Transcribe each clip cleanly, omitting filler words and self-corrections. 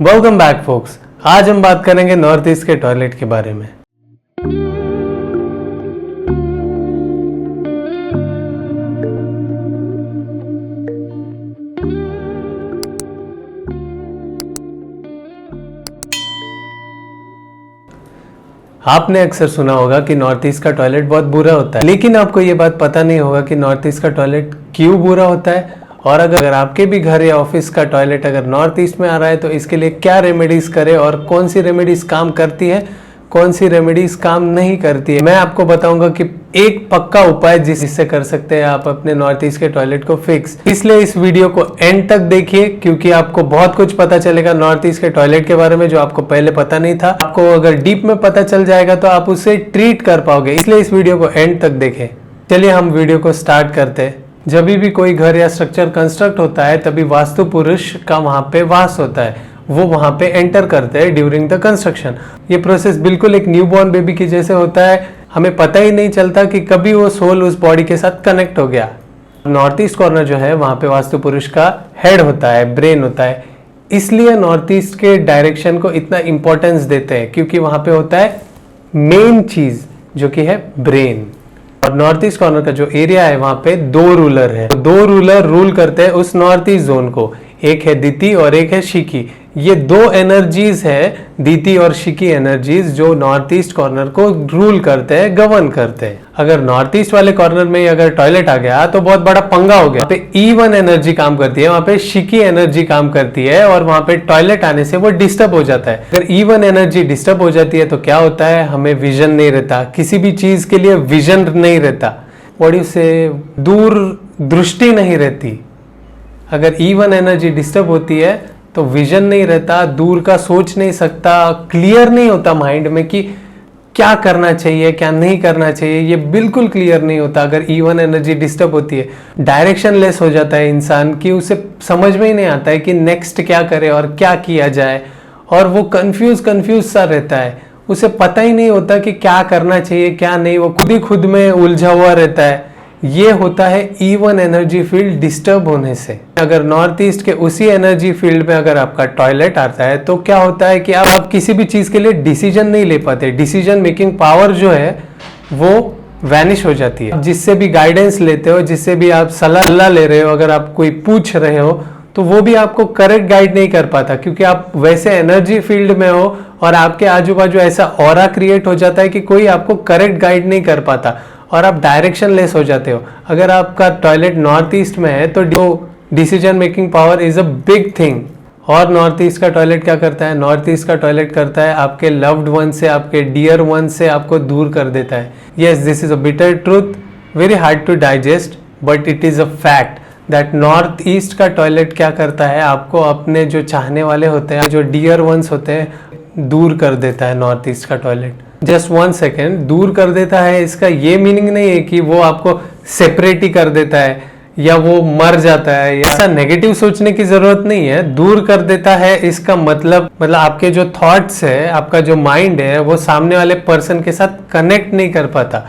Welcome back focus. आज हम बात करेंगे नॉर्थ ईस्ट के टॉयलेट के बारे में। आपने अक्सर सुना होगा कि नॉर्थ ईस्ट का टॉयलेट बहुत बुरा होता है, लेकिन आपको ये बात पता नहीं होगा कि नॉर्थ ईस्ट का टॉयलेट क्यों बुरा होता है। और अगर आपके भी घर या ऑफिस का टॉयलेट अगर नॉर्थ ईस्ट में आ रहा है तो इसके लिए क्या रेमेडीज करें और कौन सी रेमेडीज काम करती है, कौन सी रेमेडीज काम नहीं करती है। मैं आपको बताऊंगा कि एक पक्का उपाय जिससे कर सकते हैं आप अपने नॉर्थ ईस्ट के टॉयलेट को फिक्स। इसलिए इस वीडियो को एंड तक देखिए, क्योंकि आपको बहुत कुछ पता चलेगा नॉर्थ ईस्ट के टॉयलेट के बारे में जो आपको पहले पता नहीं था। आपको अगर डीप में पता चल जाएगा तो आप उसे ट्रीट कर पाओगे, इसलिए इस वीडियो को एंड तक देखें। चलिए हम वीडियो को स्टार्ट करते हैं। जब भी कोई घर या स्ट्रक्चर कंस्ट्रक्ट होता है तभी वास्तु पुरुष का वहां पे वास होता है, वो वहां पे एंटर करते हैं ड्यूरिंग द कंस्ट्रक्शन। ये प्रोसेस बिल्कुल एक न्यूबॉर्न बेबी की जैसे होता है, हमें पता ही नहीं चलता कि कभी वो सोल उस बॉडी के साथ कनेक्ट हो गया। नॉर्थ ईस्ट कॉर्नर जो है वहां पे वास्तु पुरुष का हेड होता है, ब्रेन होता है, इसलिए नॉर्थ ईस्ट के डायरेक्शन को इतना इंपॉर्टेंस देते हैं क्योंकि वहां पे होता है मेन चीज जो कि है ब्रेन। और नॉर्थ ईस्ट कॉर्नर का जो एरिया है वहां पे दो रूलर है, दो रूलर रूल करते हैं उस नॉर्थ ईस्ट जोन को। एक है दीति और एक है शिकी। ये दो एनर्जीज है, दीति और शिकी एनर्जीज, जो नॉर्थ ईस्ट कॉर्नर को रूल करते हैं, गवर्न करते हैं। अगर नॉर्थ ईस्ट वाले कॉर्नर में अगर टॉयलेट आ गया तो बहुत बड़ा पंगा हो गया। वहां पे E1 एनर्जी काम करती है, वहां पे शिकी एनर्जी काम करती है और वहां पे टॉयलेट आने से वो डिस्टर्ब हो जाता है। अगर E1 एनर्जी डिस्टर्ब हो जाती है तो क्या होता है, हमें विजन नहीं रहता, किसी भी चीज के लिए विजन नहीं रहता, बॉडी से दूर दृष्टि नहीं रहती। अगर E1 एनर्जी डिस्टर्ब होती है तो विजन नहीं रहता, दूर का सोच नहीं सकता, क्लियर नहीं होता माइंड में कि क्या करना चाहिए क्या नहीं करना चाहिए, ये बिल्कुल क्लियर नहीं होता। अगर E1 एनर्जी डिस्टर्ब होती है, डायरेक्शन लेस हो जाता है इंसान, कि उसे समझ में ही नहीं आता है कि नेक्स्ट क्या करे और क्या किया जाए, और वो कंफ्यूज सा रहता है, उसे पता ही नहीं होता कि क्या करना चाहिए क्या नहीं, वो खुद ही खुद में उलझा हुआ रहता है। ये होता है E1 एनर्जी फील्ड डिस्टर्ब होने से। अगर नॉर्थ ईस्ट के उसी एनर्जी फील्ड में अगर आपका टॉयलेट आता है तो क्या होता है कि आप किसी भी चीज के लिए डिसीजन नहीं ले पाते, डिसीजन मेकिंग पावर जो है वो वैनिश हो जाती है। जिससे भी गाइडेंस लेते हो, जिससे भी आप सलाह ले रहे हो, अगर आप कोई पूछ रहे हो तो वो भी आपको करेक्ट गाइड नहीं कर पाता, क्योंकि आप वैसे एनर्जी फील्ड में हो और आपके आजू बाजू ऐसा ऑरा क्रिएट हो जाता है कि कोई आपको करेक्ट गाइड नहीं कर पाता और आप डायरेक्शन लेस हो जाते हो। अगर आपका टॉयलेट नॉर्थ ईस्ट में है तो decision making power is a big thing. और नॉर्थ ईस्ट का टॉयलेट क्या करता है, नॉर्थ ईस्ट का टॉयलेट करता है आपके लव्ड वन से, आपके डियर वन से आपको दूर कर देता है। Yes, this is a bitter truth, very hard to digest, but it is a fact that north east का टॉयलेट क्या करता है, आपको अपने जो चाहने वाले होते हैं, जो डियर वंस होते हैं, दूर कर देता है नॉर्थ ईस्ट का टॉयलेट। जस्ट 1 सेकेंड, दूर कर देता है इसका ये मीनिंग नहीं है कि वो आपको सेपरेट ही कर देता है या वो मर जाता है, ऐसा नेगेटिव सोचने की जरूरत नहीं है। दूर कर देता है इसका मतलब आपके जो थॉट्स है, आपका जो माइंड है, वो सामने वाले पर्सन के साथ कनेक्ट नहीं कर पाता।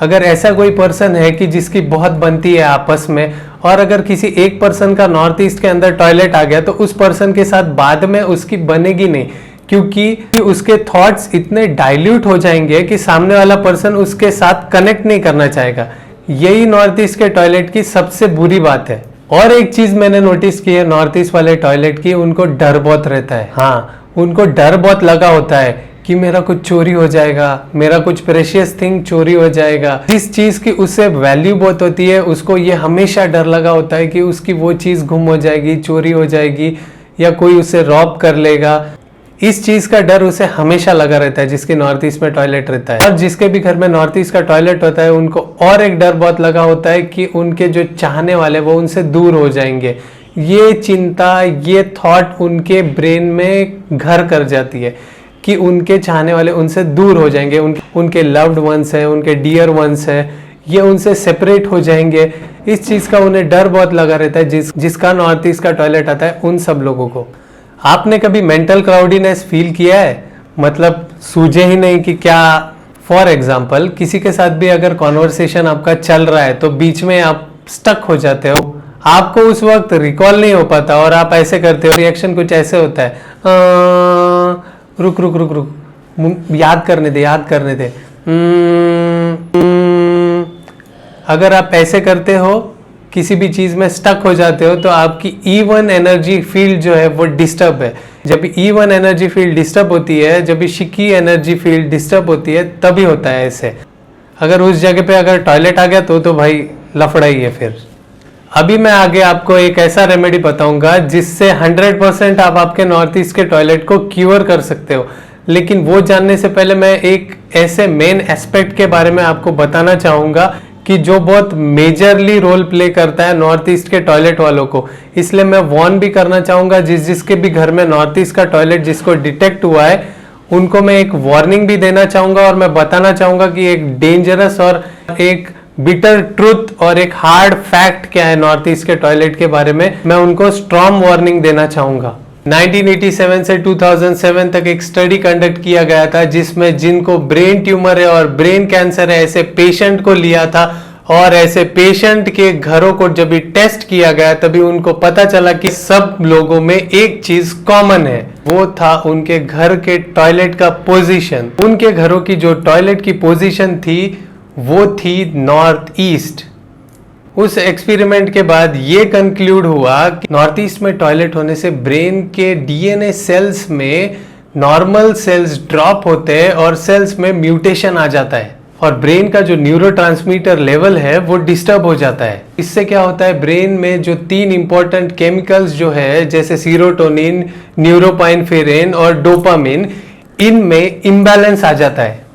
अगर ऐसा कोई पर्सन है कि जिसकी बहुत बनती है आपस में, और अगर किसी एक पर्सन का नॉर्थ ईस्ट के अंदर टॉयलेट आ गया तो उस पर्सन के साथ बाद में उसकी बनेगी नहीं, क्योंकि उसके थॉट्स इतने डाइल्यूट हो जाएंगे कि सामने वाला पर्सन उसके साथ कनेक्ट नहीं करना चाहेगा। यही नॉर्थ ईस्ट के टॉयलेट की सबसे बुरी बात है। और एक चीज मैंने नोटिस की है नॉर्थ ईस्ट वाले टॉयलेट की, उनको डर बहुत रहता है। हाँ, उनको डर बहुत लगा होता है कि मेरा कुछ चोरी हो जाएगा, मेरा कुछ प्रेशियस थिंग चोरी हो जाएगा। जिस चीज की उससे वैल्यू बहुत होती है उसको ये हमेशा डर लगा होता है कि उसकी वो चीज गुम हो जाएगी, चोरी हो जाएगी, या कोई उसे रॉब कर लेगा। इस चीज का डर उसे हमेशा लगा रहता है जिसके नॉर्थ ईस्ट में टॉयलेट रहता है। और जिसके भी घर में नॉर्थ ईस्ट का टॉयलेट होता है उनको और एक डर बहुत लगा होता है कि उनके जो चाहने वाले वो उनसे दूर हो जाएंगे। ये चिंता, ये थॉट उनके ब्रेन में घर कर जाती है कि उनके चाहने वाले उनसे दूर हो जाएंगे, उनके लव्ड वंस है, उनके डियर वंस है, ये उनसे सेपरेट हो जाएंगे। इस चीज का उन्हें डर बहुत लगा रहता है जिसका नॉर्थ ईस्ट का टॉयलेट आता है उन सब लोगों को। आपने कभी मेंटल क्राउडीनेस फील किया है, मतलब सूझे ही नहीं कि क्या। फॉर एग्जाम्पल, किसी के साथ भी अगर कॉन्वर्सेशन आपका चल रहा है तो बीच में आप स्टक हो जाते हो, आपको उस वक्त रिकॉल नहीं हो पाता और आप ऐसे करते हो, रिएक्शन कुछ ऐसे होता है, रुक रुक रुक रुक, याद करने दे। अगर आप ऐसे करते हो, किसी भी चीज में स्टक हो जाते हो, तो आपकी E1 एनर्जी फील्ड जो है वो डिस्टर्ब है। जब E1 एनर्जी फील्ड डिस्टर्ब होती है, जब शिकी एनर्जी फील्ड डिस्टर्ब होती है, तभी होता है ऐसे। अगर उस जगह पे अगर टॉयलेट आ गया तो भाई लफड़ा ही है फिर। अभी मैं आगे आपको एक ऐसा रेमेडी बताऊंगा जिससे 100% आप आपके नॉर्थ ईस्ट के टॉयलेट को क्योर कर सकते हो। लेकिन वो जानने से पहले मैं एक ऐसे मेन एस्पेक्ट के बारे में आपको बताना चाहूंगा कि जो बहुत मेजरली रोल प्ले करता है नॉर्थ ईस्ट के टॉयलेट वालों को। इसलिए मैं वार्न भी करना चाहूंगा जिसके भी घर में नॉर्थ ईस्ट का टॉयलेट जिसको डिटेक्ट हुआ है, उनको मैं एक वार्निंग भी देना चाहूंगा और मैं बताना चाहूंगा कि एक डेंजरस और एक बिटर ट्रुथ और एक हार्ड फैक्ट क्या है नॉर्थ ईस्ट के टॉयलेट के बारे में। मैं उनको स्ट्रॉन्ग वार्निंग देना चाहूंगा। 1987 से 2007 तक एक स्टडी कंडक्ट किया गया था जिसमें जिनको ब्रेन ट्यूमर है और ब्रेन कैंसर है ऐसे पेशेंट को लिया था, और ऐसे पेशेंट के घरों को जब भी टेस्ट किया गया तभी उनको पता चला कि सब लोगों में एक चीज कॉमन है, वो था उनके घर के टॉयलेट का पोजीशन। उनके घरों की जो टॉयलेट की पोजीशन थी वो थी नॉर्थ ईस्ट। उस एक्सपेरिमेंट के बाद ये कंक्लूड हुआ कि नॉर्थ ईस्ट में टॉयलेट होने से ब्रेन के डीएनए सेल्स में नॉर्मल सेल्स ड्रॉप होते हैं और सेल्स में म्यूटेशन आ जाता है और ब्रेन का जो न्यूरोट्रांसमीटर लेवल है वो डिस्टर्ब हो जाता है। इससे क्या होता है, ब्रेन में जो 3 इंपॉर्टेंट केमिकल्स जो है जैसे सीरोटोनिन, न्यूरोपाइनफ्रेरिन और डोपामिन, इनमें इम्बैलेंस आ जाता है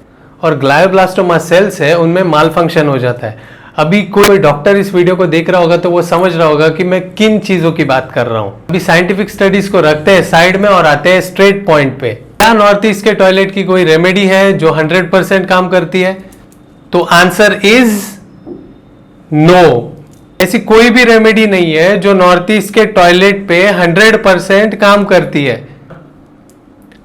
और ग्लायोब्लास्टोमा सेल्स है उनमें माल फंक्शन हो जाता है। अभी कोई डॉक्टर इस वीडियो को देख रहा होगा तो वो समझ रहा होगा कि मैं किन चीजों की बात कर रहा हूं। अभी साइंटिफिक स्टडीज को रखते हैं साइड में और आते हैं स्ट्रेट पॉइंट पे। क्या नॉर्थ ईस्ट के टॉयलेट की कोई रेमेडी है जो 100% काम करती है? तो आंसर इज नो। ऐसी कोई भी रेमेडी नहीं है जो नॉर्थ ईस्ट के टॉयलेट पे 100% काम करती है।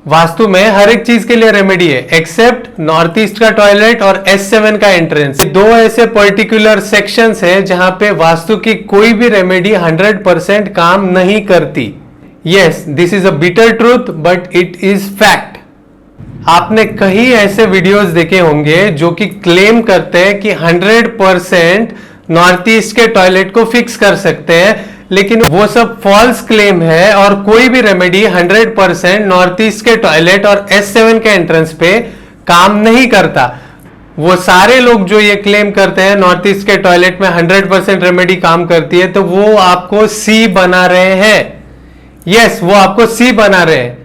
वास्तु में हर एक चीज के लिए रेमेडी है एक्सेप्ट नॉर्थ ईस्ट का टॉयलेट और S7 का एंट्रेंस। 2 ऐसे पर्टिकुलर सेक्शंस है जहां पे वास्तु की कोई भी रेमेडी 100% काम नहीं करती। Yes, this is a bitter truth but it is fact. आपने कई ऐसे वीडियोस देखे होंगे जो कि क्लेम करते हैं कि 100% नॉर्थ ईस्ट के टॉयलेट को फिक्स कर सकते हैं, लेकिन वो सब फॉल्स क्लेम है और कोई भी रेमेडी 100% नॉर्थ ईस्ट के टॉयलेट और S7 के एंट्रेंस पे काम नहीं करता। वो सारे लोग जो ये क्लेम करते हैं नॉर्थ ईस्ट के टॉयलेट में 100% रेमेडी काम करती है, तो वो आपको सी बना रहे हैं। यस, वो आपको सी बना रहे हैं।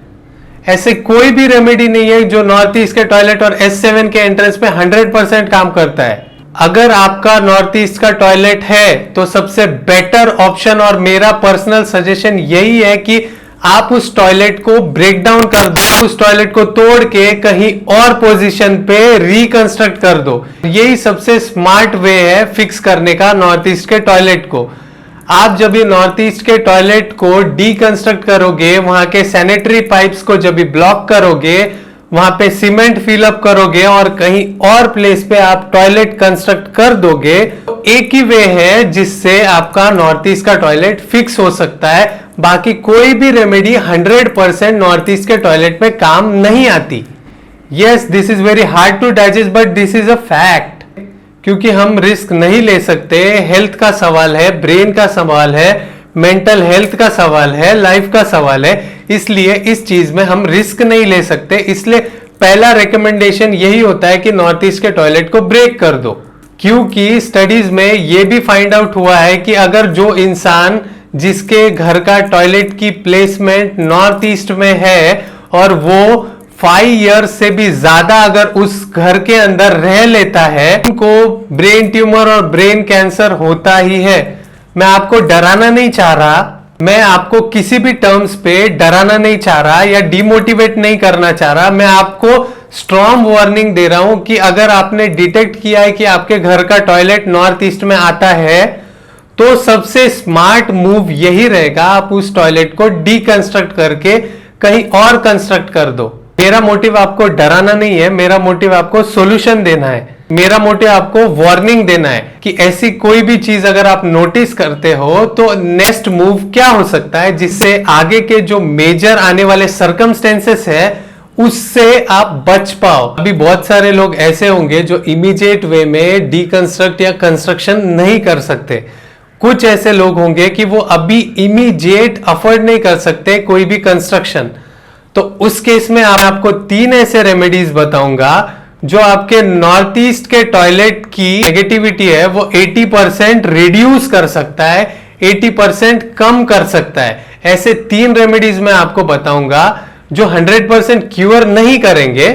ऐसे कोई भी रेमेडी नहीं है जो नॉर्थ ईस्ट के टॉयलेट और S7 के एंट्रेंस पे 100% काम करता है। अगर आपका नॉर्थ ईस्ट का टॉयलेट है तो सबसे बेटर ऑप्शन और मेरा पर्सनल सजेशन यही है कि आप उस टॉयलेट को ब्रेक डाउन कर दो, उस टॉयलेट को तोड़ के कहीं और पोजीशन पे रिकंस्ट्रक्ट कर दो। यही सबसे स्मार्ट वे है फिक्स करने का नॉर्थ ईस्ट के टॉयलेट को। आप जब ये नॉर्थ ईस्ट के टॉयलेट को डीकंस्ट्रक्ट करोगे, वहां के सैनिटरी पाइप्स को जब भी ब्लॉक करोगे, वहां पे सीमेंट फिलअप करोगे और कहीं और प्लेस पे आप टॉयलेट कंस्ट्रक्ट कर दोगे, तो एक ही वे है जिससे आपका नॉर्थ ईस्ट का टॉयलेट फिक्स हो सकता है। बाकी कोई भी रेमेडी 100% नॉर्थ ईस्ट के टॉयलेट में काम नहीं आती। Yes, this is very hard to digest but this is a fact. क्योंकि हम रिस्क नहीं ले सकते। हेल्थ का सवाल है, ब्रेन का सवाल है, मेंटल हेल्थ का सवाल है, लाइफ का सवाल है, इसलिए इस चीज में हम रिस्क नहीं ले सकते। इसलिए पहला रिकमेंडेशन यही होता है कि नॉर्थ ईस्ट के टॉयलेट को ब्रेक कर दो। क्योंकि स्टडीज में यह भी फाइंड आउट हुआ है कि अगर जो इंसान जिसके घर का टॉयलेट की प्लेसमेंट नॉर्थ ईस्ट में है और वो 5 ईयर्स से भी ज्यादा अगर उस घर के अंदर रह लेता है, उनको ब्रेन ट्यूमर और ब्रेन कैंसर होता ही है। मैं आपको डराना नहीं चाह रहा, मैं आपको किसी भी टर्म्स पे डराना नहीं चाह रहा या डिमोटिवेट नहीं करना चाह रहा। मैं आपको स्ट्रॉन्ग वार्निंग दे रहा हूं कि अगर आपने डिटेक्ट किया है कि आपके घर का टॉयलेट नॉर्थ ईस्ट में आता है, तो सबसे स्मार्ट मूव यही रहेगा, आप उस टॉयलेट को डीकंस्ट्रक्ट करके कहीं और कंस्ट्रक्ट कर दो। मेरा मोटिव आपको डराना नहीं है, मेरा मोटिव आपको सॉल्यूशन देना है। मेरा मोटिव आपको वार्निंग देना है कि ऐसी कोई भी चीज अगर आप नोटिस करते हो तो नेक्स्ट मूव क्या हो सकता है जिससे आगे के जो मेजर आने वाले सर्कमस्टेंसेस है उससे आप बच पाओ। अभी बहुत सारे लोग ऐसे होंगे जो इमीडिएट वे में डीकंस्ट्रक्ट या कंस्ट्रक्शन नहीं कर सकते। कुछ ऐसे लोग होंगे कि वो अभी इमीडिएट अफोर्ड नहीं कर सकते कोई भी कंस्ट्रक्शन। तो उस केस में आपको 3 ऐसे रेमेडीज बताऊंगा जो आपके नॉर्थ ईस्ट के टॉयलेट की नेगेटिविटी है वो 80% रिड्यूस कर सकता है, 80% कम कर सकता है। ऐसे 3 रेमेडीज मैं आपको बताऊंगा जो 100% क्योर नहीं करेंगे,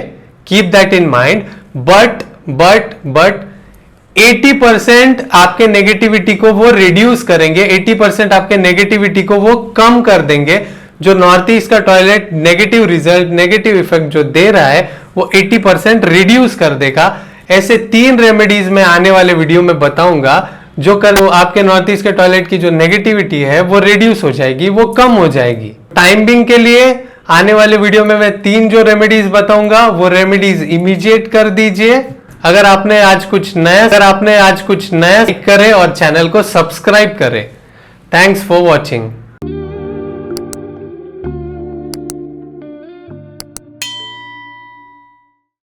keep that in mind, but 80% आपके नेगेटिविटी को वो रिड्यूस करेंगे, 80% आपके नेगेटिविटी को वो कम कर देंगे। जो नॉर्थ ईस्ट का toilet negative result, negative effect जो दे रहा है वो 80% रिड्यूस कर देगा। ऐसे 3 रेमेडीज मैं आने वाले वीडियो में बताऊंगा जो कर आपके नॉर्थ ईस्ट के टॉयलेट की जो नेगेटिविटी है वो रिड्यूस हो जाएगी, वो कम हो जाएगी। टाइम बिंग के लिए आने वाले वीडियो में मैं 3 जो रेमेडीज बताऊंगा वो रेमेडीज इमीडिएट कर दीजिए। अगर आपने आज कुछ नया करें और चैनल को सब्सक्राइब करें। Thanks for watching.